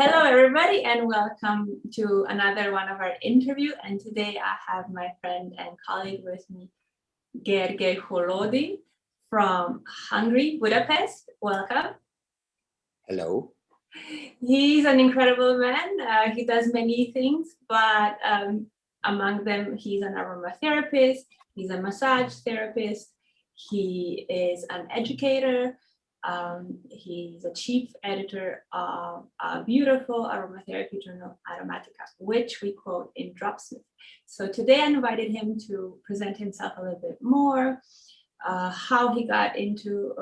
Hello, everybody, and welcome to another one of our interview. And today I have my friend and colleague with me, Gergely Hollódi from Hungary, Budapest. Welcome. Hello. He's an incredible man. He does many things, but among them, he's an aromatherapist, he's a massage therapist, he is an educator. He's a chief editor of a beautiful aromatherapy journal, Aromatika, which we quote in Dropsmith. So today I invited him to present himself a little bit more, how he got into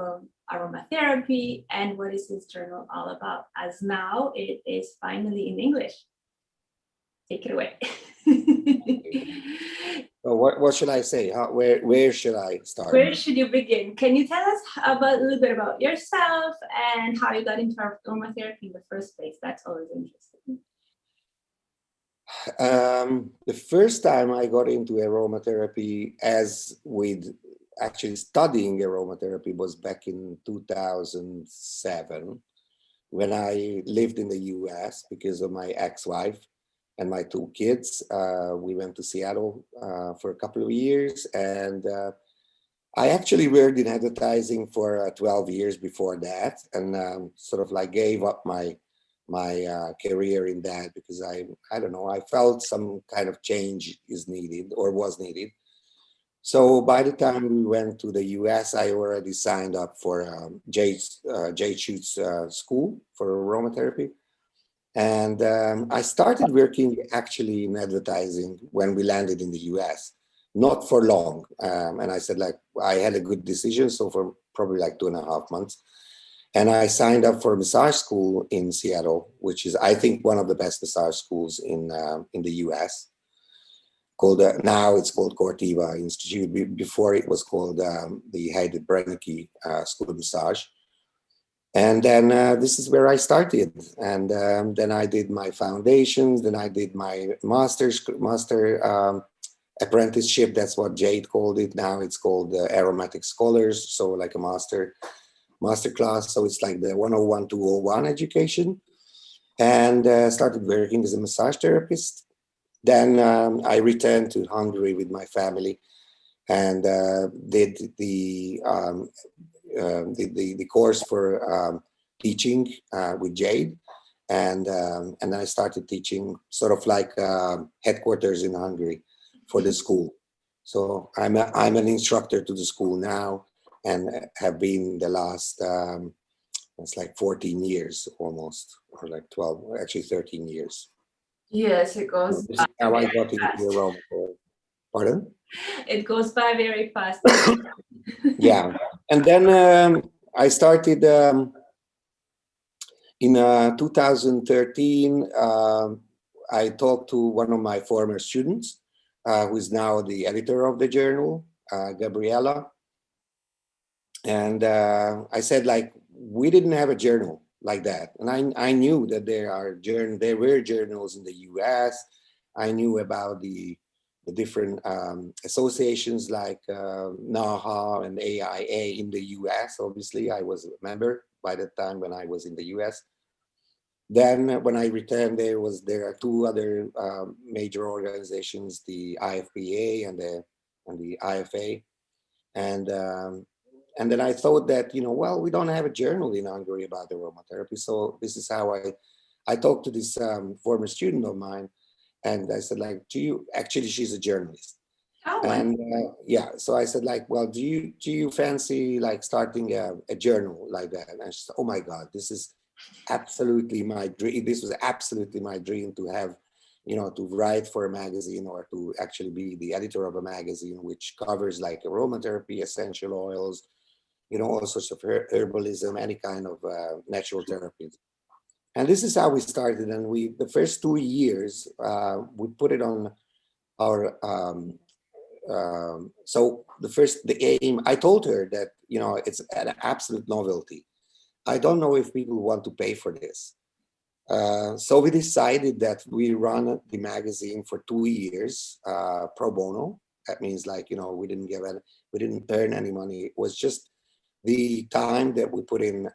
aromatherapy and what is his journal all about, as now it is finally in English. Take it away. So what should I say? Where should I start? Where should you begin? Can you tell us a little bit about yourself and how you got into aromatherapy in the first place? That's always interesting. The first time I got into aromatherapy, as with actually studying aromatherapy, was back in 2007 when I lived in the US because of my ex-wife and my two kids. We went to Seattle for a couple of years, and I actually worked in advertising for 12 years before that, and sort of like gave up my career in that because I don't know, I felt some kind of change is needed or was needed. So by the time we went to the US, I already signed up for Jay Schutz's school for aromatherapy. And I started working actually in advertising when we landed in the US, not for long. And I said, like, I had a good decision. So for probably like 2.5 months. And I signed up for a massage school in Seattle, which is, I think, one of the best massage schools in the US. Called now it's called Cortiva Institute. Before it was called the Heide Brennecke School of Massage. And then this is where I started. And then I did my foundations. Then I did my master apprenticeship. That's what Jade called it. Now it's called Aromatic Scholars. So like a master class. So it's like the 101, 201 education. And started working as a massage therapist. Then I returned to Hungary with my family and did the course for teaching with Jade, and then I started teaching sort of like headquarters in Hungary for the school. So I'm an instructor to the school now, and have been the last it's like 14 years almost, or like 12, actually 13 years. Yes, it goes. This is how I got into aromatherapy. Pardon? It goes by very fast. Yeah, and then I started in 2013. I talked to one of my former students, who is now the editor of the journal, Gabriella, and I said, like, we didn't have a journal like that, and I knew that there were journals in the U.S. I knew about the different associations like NAHA and AIA in the US. Obviously, I was a member by the time when I was in the US. Then when I returned, there are two other major organizations, the IFPA and the IFA. And then I thought that, well, we don't have a journal in Hungary about aromatherapy. So this is how I talked to this former student of mine. And I said, like, actually, she's a journalist. Oh, and yeah, so I said, like, well, do you fancy like starting a journal like that? And she said, oh my God, this is absolutely my dream. This was absolutely my dream to have, to write for a magazine or to actually be the editor of a magazine which covers like aromatherapy, essential oils, all sorts of herbalism, any kind of natural therapies. And this is how we started. And the first 2 years, we put it on our, so the aim, I told her that, it's an absolute novelty. I don't know if people want to pay for this. So we decided that we run the magazine for 2 years, pro bono. That means, like, we didn't earn any money. It was just the time that we put in,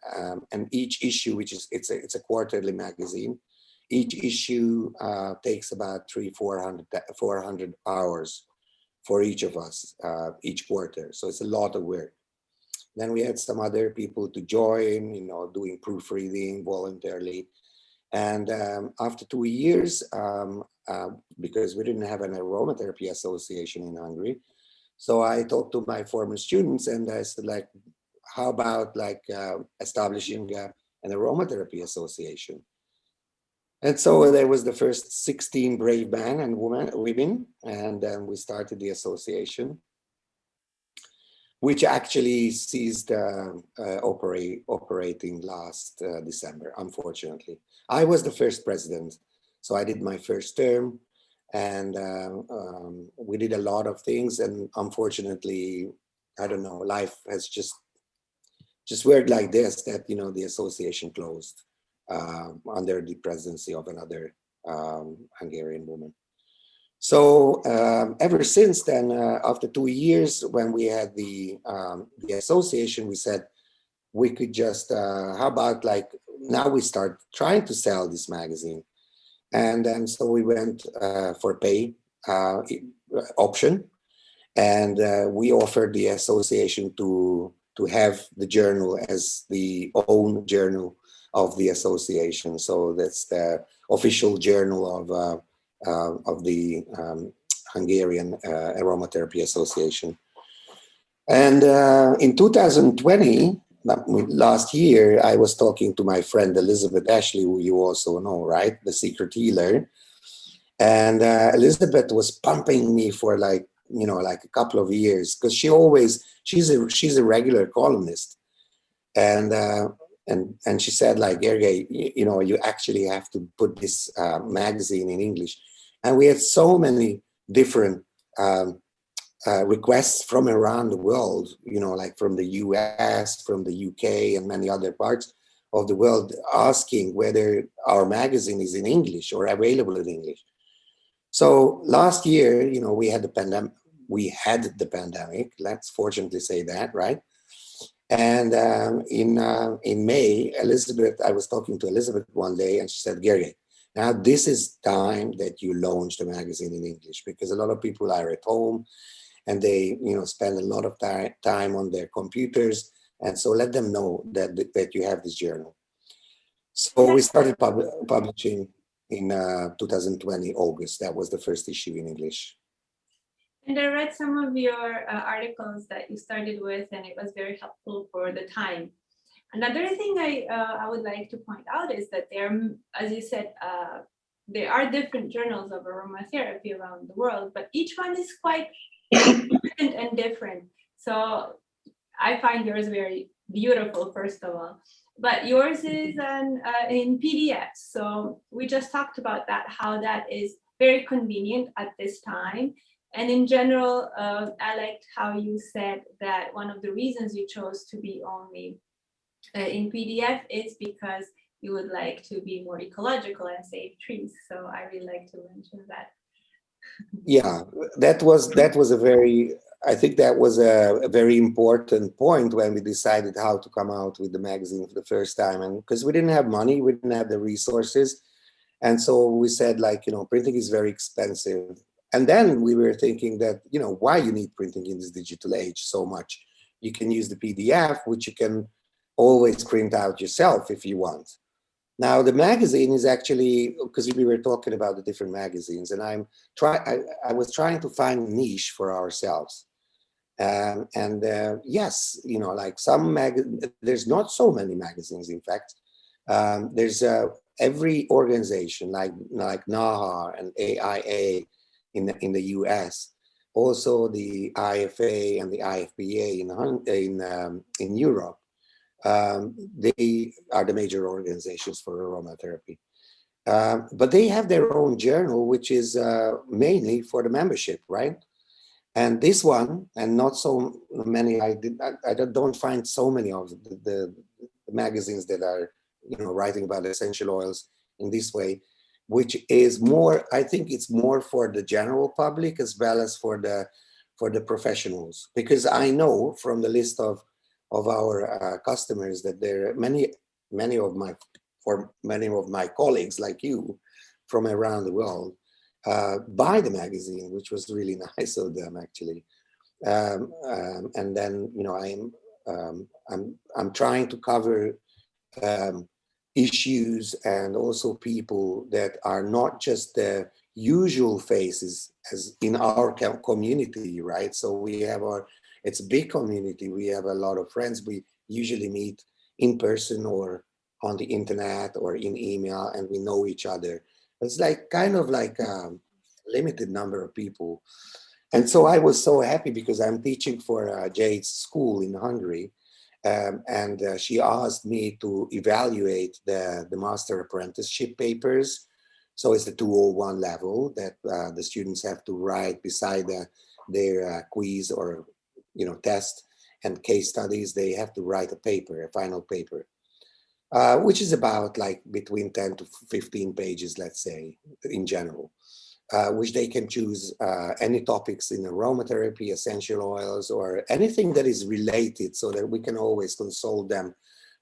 and each issue, which is, it's a quarterly magazine, each issue takes about 400 hours for each of us, each quarter. So it's a lot of work. Then we had some other people to join, doing proofreading voluntarily. And after 2 years, because we didn't have an aromatherapy association in Hungary, so I talked to my former students and I said, like, how about establishing an aromatherapy association? And so there was the first 16 brave men and women, and then we started the association, which actually ceased operating last December, unfortunately. I was the first president, so I did my first term, and we did a lot of things, and unfortunately, I don't know, life has just worked like this, that, the association closed under the presidency of another Hungarian woman. So ever since then, after 2 years, when we had the association, we said we could just, how about now we start trying to sell this magazine. And then so we went for pay option, and we offered the association to have the journal as the own journal of the association. So that's the official journal of the Hungarian Aromatherapy Association. And in 2020, last year, I was talking to my friend Elizabeth Ashley, who you also know, right? The secret healer. And Elizabeth was pumping me for like a couple of years, because she's a regular columnist. And she said, like, Gergely, you actually have to put this magazine in English. And we had so many different requests from around the world, like from the US, from the UK, and many other parts of the world, asking whether our magazine is in English or available in English. So last year, we had the pandemic. Let's fortunately say that, right? And in May, I was talking to Elizabeth one day, and she said, Gergely, now this is time that you launch the magazine in English, because a lot of people are at home and they, spend a lot of time on their computers. And so let them know that you have this journal. So we started publishing in 2020, August. That was the first issue in English. And I read some of your articles that you started with, and it was very helpful for the time. Another thing I would like to point out is that there, as you said, there are different journals of aromatherapy around the world, but each one is quite important and different. So I find yours very beautiful, first of all, but yours is in PDF. So we just talked about that, how that is very convenient at this time. And in general, I liked how you said that one of the reasons you chose to be only in PDF is because you would like to be more ecological and save trees. So I really like to mention that. Yeah, that was a very, I think that was a very important point when we decided how to come out with the magazine for the first time. And because we didn't have money, we didn't have the resources. And so we said, like, printing is very expensive. And then we were thinking that, why you need printing in this digital age so much? You can use the PDF, which you can always print out yourself if you want. Now, the magazine is actually, because we were talking about the different magazines, and I was trying to find a niche for ourselves. Yes, like there's not so many magazines, in fact. There's every organization like NAHA and AIA in the US, also the IFA and the IFBA in Europe. They are the major organizations for aromatherapy. But they have their own journal, which is mainly for the membership, right? And this one, and not so many, I don't find so many of the magazines that are, writing about essential oils in this way, which is more, I think it's more for the general public as well as for the professionals. Because I know from the list of of our customers that there are many of my colleagues like you from around the world buy the magazine, which was really nice of them actually. And then, you know, I'm trying to cover issues and also people that are not just the usual faces as in our community, right? So we have it's a big community. We have a lot of friends. We usually meet in person or on the internet or in email, and we know each other. It's like kind of like a limited number of people. And so I was so happy because I'm teaching for Jade's school in Hungary. And she asked me to evaluate the master apprenticeship papers. So it's the 201 level that the students have to write beside their quiz or, you know, test and case studies. They have to write a paper, a final paper, which is about like between 10 to 15 pages, let's say, in general. Which they can choose any topics in aromatherapy, essential oils, or anything that is related, so that we can always consult them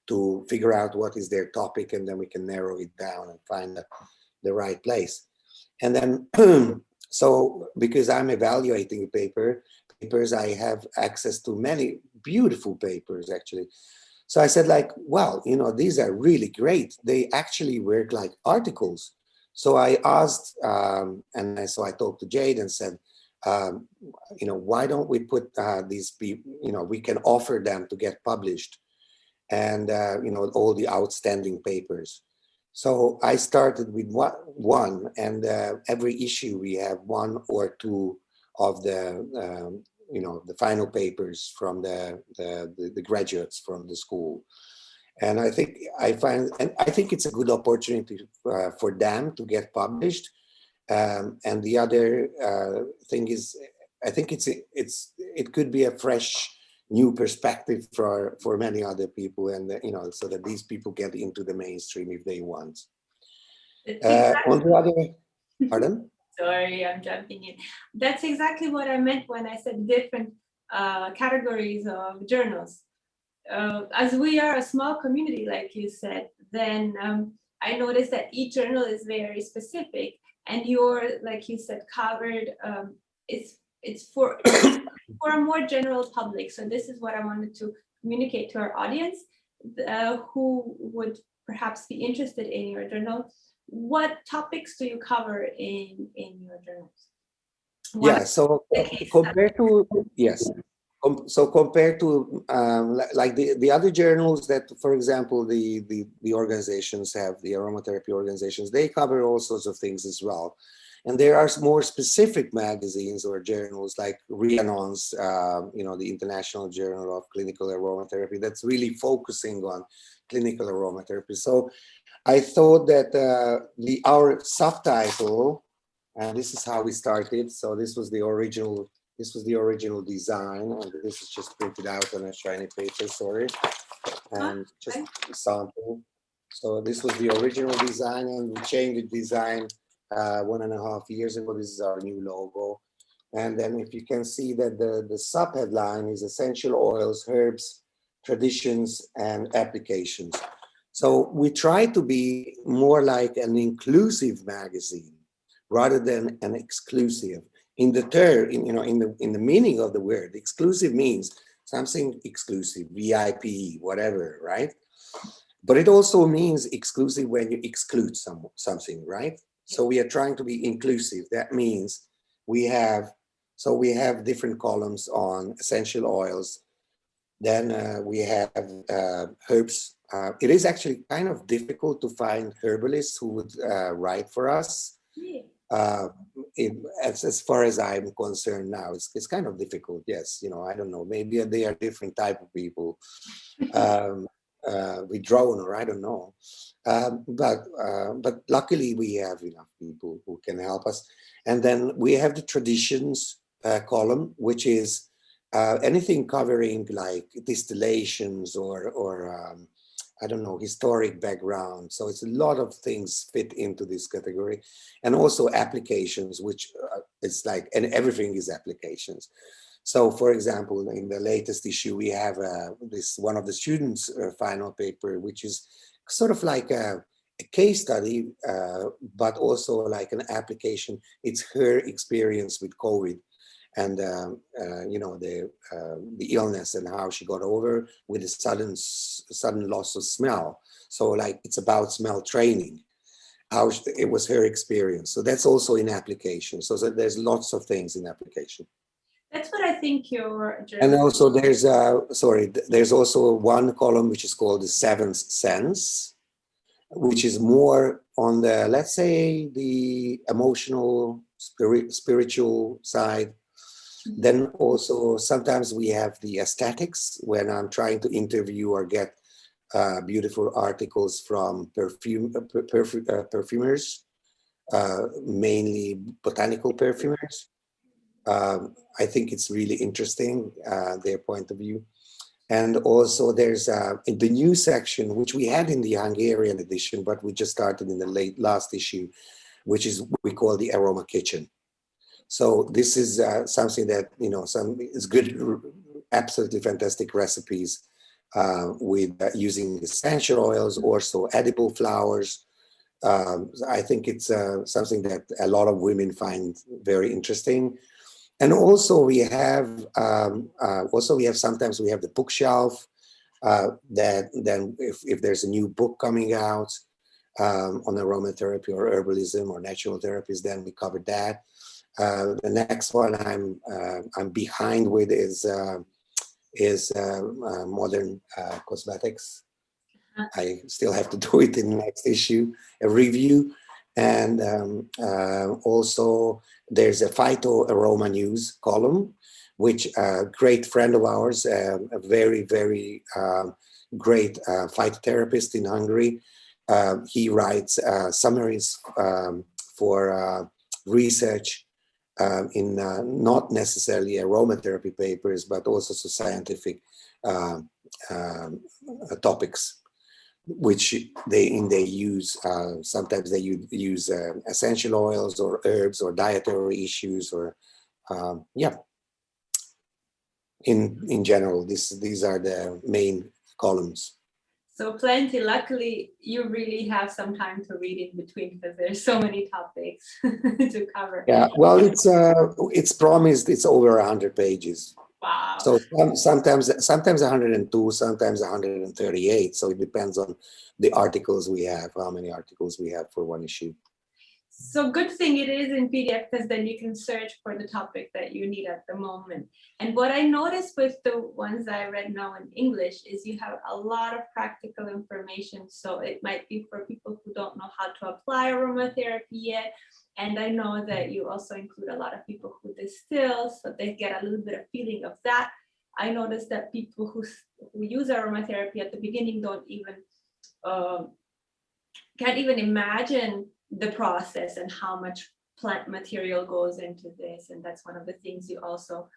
to figure out what is their topic, and then we can narrow it down and find the right place. And then, so because I'm evaluating papers, I have access to many beautiful papers actually. So I said like, well, you know, these are really great. They actually work like articles. So I asked, so I talked to Jade and said, you know, why don't we put these people, you know, we can offer them to get published and, you know, all the outstanding papers. So I started with one and every issue we have one or two of the, you know, the final papers from the graduates from the school. And I think it's a good opportunity for them to get published. And the other thing is, I think it could be a fresh new perspective for many other people, and you know, so that these people get into the mainstream if they want. On the other, pardon? Sorry, I'm jumping in. That's exactly what I meant when I said different categories of journals. As we are a small community, like you said, then I noticed that each journal is very specific, and you're, like you said, covered. It's for a more general public. So this is what I wanted to communicate to our audience, who would perhaps be interested in your journal. What topics do you cover in your journals? Yeah. So compared to So compared to like the other journals that, for example, the organizations have, the aromatherapy organizations, they cover all sorts of things as well. And there are more specific magazines or journals like Rhiannon's, you know, the International Journal of Clinical Aromatherapy, that's really focusing on clinical aromatherapy. So I thought that our subtitle, and this is how we started. So this was the original design, and this is just printed out on a shiny paper, sorry, and just a sample. So this was the original design, and we changed the design 1.5 years ago. This is our new logo. And then if you can see that the sub-headline is essential oils, herbs, traditions, and applications. So we try to be more like an inclusive magazine rather than an exclusive. In the term, you know, in the meaning of the word, exclusive means something exclusive, VIP, whatever, right? But it also means exclusive when you exclude something, right? So we are trying to be inclusive. That means we have different columns on essential oils. Then we have herbs. It is actually kind of difficult to find herbalists who would write for us. As far as I'm concerned now, it's kind of difficult. Yes, you know, I don't know. Maybe they are different type of people. Withdrawn, or I don't know. But luckily we have enough people who can help us. And then we have the traditions column, which is anything covering like distillations or I don't know, historic background. So it's a lot of things fit into this category. And also applications, which it's like, and everything is applications. So, for example, in the latest issue, we have this one of the students' final paper, which is sort of like a case study, but also like an application. It's her experience with COVID and you know, the illness and how she got over with a sudden loss of smell. So like it's about smell training. It was her experience. So that's also in application. So there's lots of things in application. That's what I think your journal. And also there's there's also one column which is called the seventh sense, which is more on the, let's say, the emotional, spiritual side. Then also sometimes we have the aesthetics when I'm trying to interview or get beautiful articles from perfumers, mainly botanical perfumers. I think it's really interesting, their point of view. And also there's in the new section, which we had in the Hungarian edition, but we just started in the last issue, which is we call the Aroma Kitchen. So this is something that, you know, is good, absolutely fantastic recipes with using essential oils, also edible flowers. I think it's something that a lot of women find very interesting. And also we have sometimes we have the bookshelf that then if there's a new book coming out on aromatherapy or herbalism or natural therapies, then we cover that. The next one I'm behind with is modern cosmetics. I still have to do it in the next issue, a review. And also there's a phyto-aroma news column, which a great friend of ours, a very, very great phytotherapist in Hungary, he writes summaries for research in not necessarily aromatherapy papers, but also so scientific topics, which they use. Sometimes they use essential oils or herbs or dietary issues, or yeah. In general, these are the main columns. So plenty. Luckily, you really have some time to read in between because there's so many topics to cover. Yeah, well, it's promised. It's over 100 pages. Wow. So sometimes 102, sometimes 138. So it depends on the articles we have, how many articles we have for one issue. So good thing it is in PDF, because then you can search for the topic that you need at the moment. And what I noticed with the ones I read now in English is you have a lot of practical information. So it might be for people who don't know how to apply aromatherapy yet. And I know that you also include a lot of people who distill, so they get a little bit of feeling of that. I noticed that people who use aromatherapy at the beginning don't even, can't even imagine the process and how much plant material goes into this. And that's one of the things you also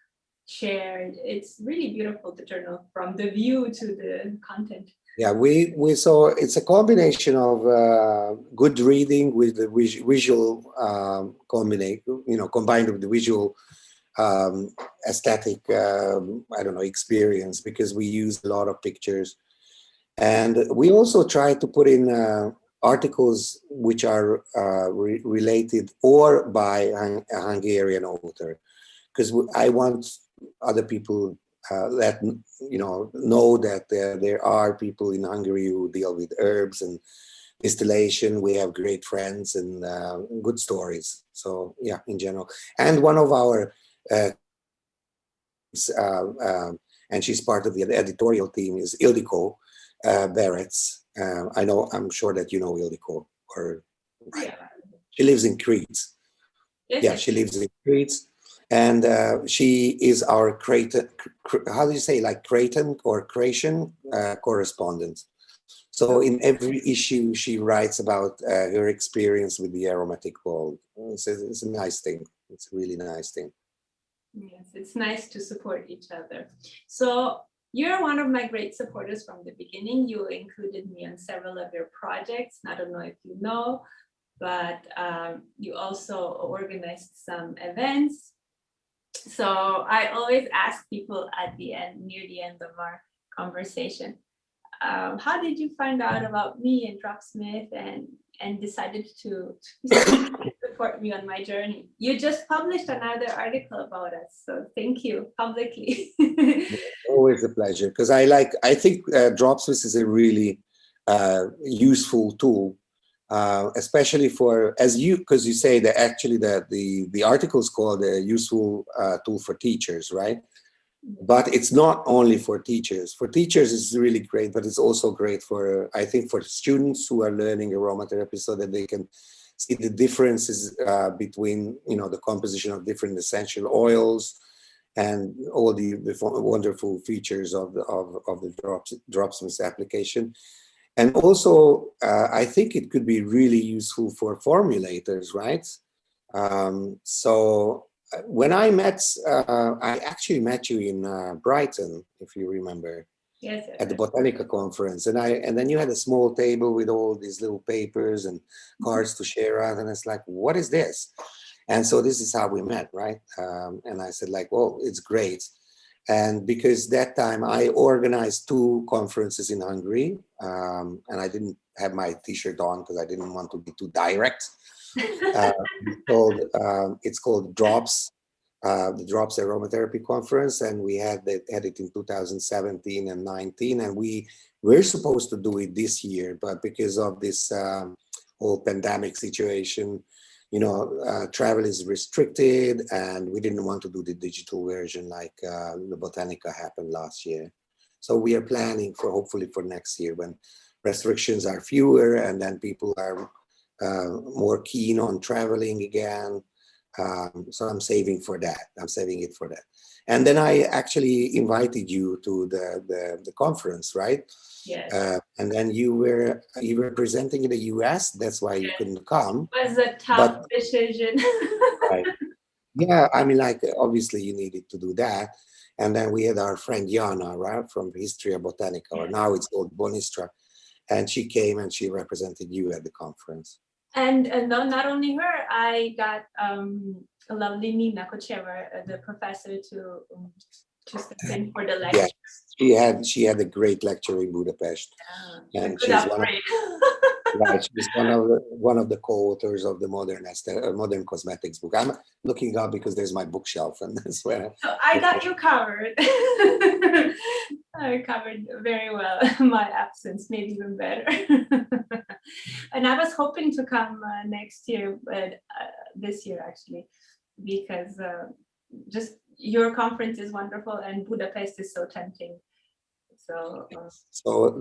share. It's really beautiful, the journal, from the view to the content. Yeah, we saw it's a combination of good reading with the visual combination, you know, combined with the visual aesthetic, I don't know, experience, because we use a lot of pictures. And we also try to put in articles which are related or by a Hungarian author, because I want other people that know that there are people in Hungary who deal with herbs and distillation. We have great friends and good stories. So yeah, in general. And one of our and she's part of the editorial team is Ildiko Beretz. I'm sure that you know Ildiko, or right? Yeah. She lives in Crete. Yes, yeah, she lives in Crete, and she is our Cretan, how do you say, like Cretan or Croatian correspondent. So in every issue, she writes about her experience with the aromatic world. It's a nice thing. It's a really nice thing. Yes, it's nice to support each other. So you're one of my great supporters from the beginning. You included me on several of your projects. I don't know if you know, but you also organized some events. So I always ask people at the end, near the end of our conversation, how did you find out about me and Dropsmith and decided to support me on my journey? You just published another article about us, so thank you publicly. Always a pleasure, because I think Dropsmith is a really useful tool, especially for, because you say that actually the article is called a useful tool for teachers, right? But it's not only for teachers. For teachers, it's really great, but it's also great for, I think, for students who are learning aromatherapy, so that they can see the differences between, the composition of different essential oils and all the wonderful features of the Dropsmith application. And also, I think it could be really useful for formulators, right? So when I actually met you in Brighton, if you remember, Yes, at the Botanica conference, and then you had a small table with all these little papers and cards to share out, and it's like, what is this? And so this is how we met, right? And I said, like, well, it's great. And because that time I organized 2 conferences in Hungary, and I didn't have my t-shirt on because I didn't want to be too direct. It's called Drops, the Drops Aromatherapy Conference, and we had it in 2017 and 19, and we were supposed to do it this year, but because of this whole pandemic situation, travel is restricted, and we didn't want to do the digital version like the Botanica happened last year. So we are planning for, hopefully for next year, when restrictions are fewer and then people are more keen on traveling again. So I'm saving for that. I'm saving it for that. And then I actually invited you to the conference, right? yes. And then you were presenting in the US. That's why you couldn't come. It was a tough decision. Right. Yeah, I mean, like, obviously you needed to do that. And then we had our friend Jana, right, from Historia Botanica, or now it's called Bonistra. And she came and she represented you at the conference. And not only her, I got a lovely Nina Kocheva, the professor, to step in for the lecture. Yeah, she had a great lecture in Budapest, and she's she's one of the co-authors of the modern cosmetics book. I'm looking up because there's my bookshelf, and that's where. So I got you covered. I covered very well my absence, maybe even better. And I was hoping to come next year, but this year actually, because just your conference is wonderful and Budapest is so tempting. So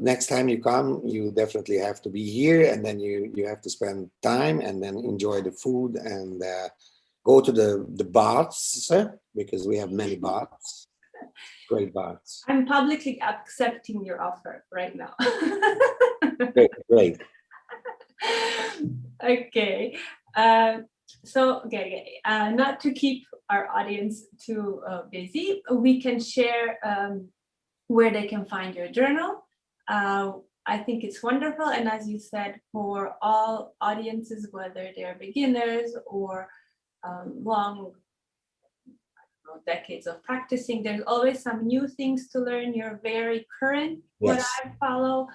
next time you come, you definitely have to be here, and then you have to spend time and then enjoy the food and go to the baths, because we have many baths. Great baths. I'm publicly accepting your offer right now. Great. Okay. So, not to keep our audience too busy, we can share where they can find your journal. I think it's wonderful. And as you said, for all audiences, whether they're beginners or long decades of practicing, there's always some new things to learn. You're very current, what I follow.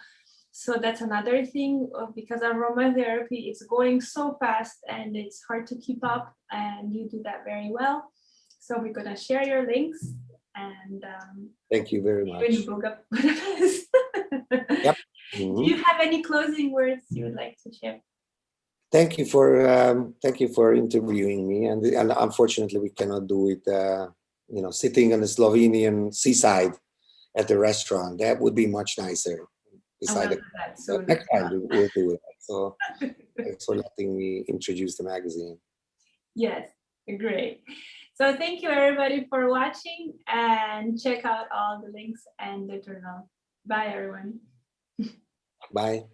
So that's another thing, because aromatherapy is going so fast and it's hard to keep up, and you do that very well. So we're gonna share your links, and thank you very much. Yep. Do you have any closing words you would like to share? Thank you for interviewing me, and unfortunately we cannot do it sitting on the Slovenian seaside at the restaurant. That would be much nicer. Next time we'll do it. So thanks for letting me introduce the magazine. Yes, great. So thank you everybody for watching, and check out all the links and the journal. Bye everyone. Bye.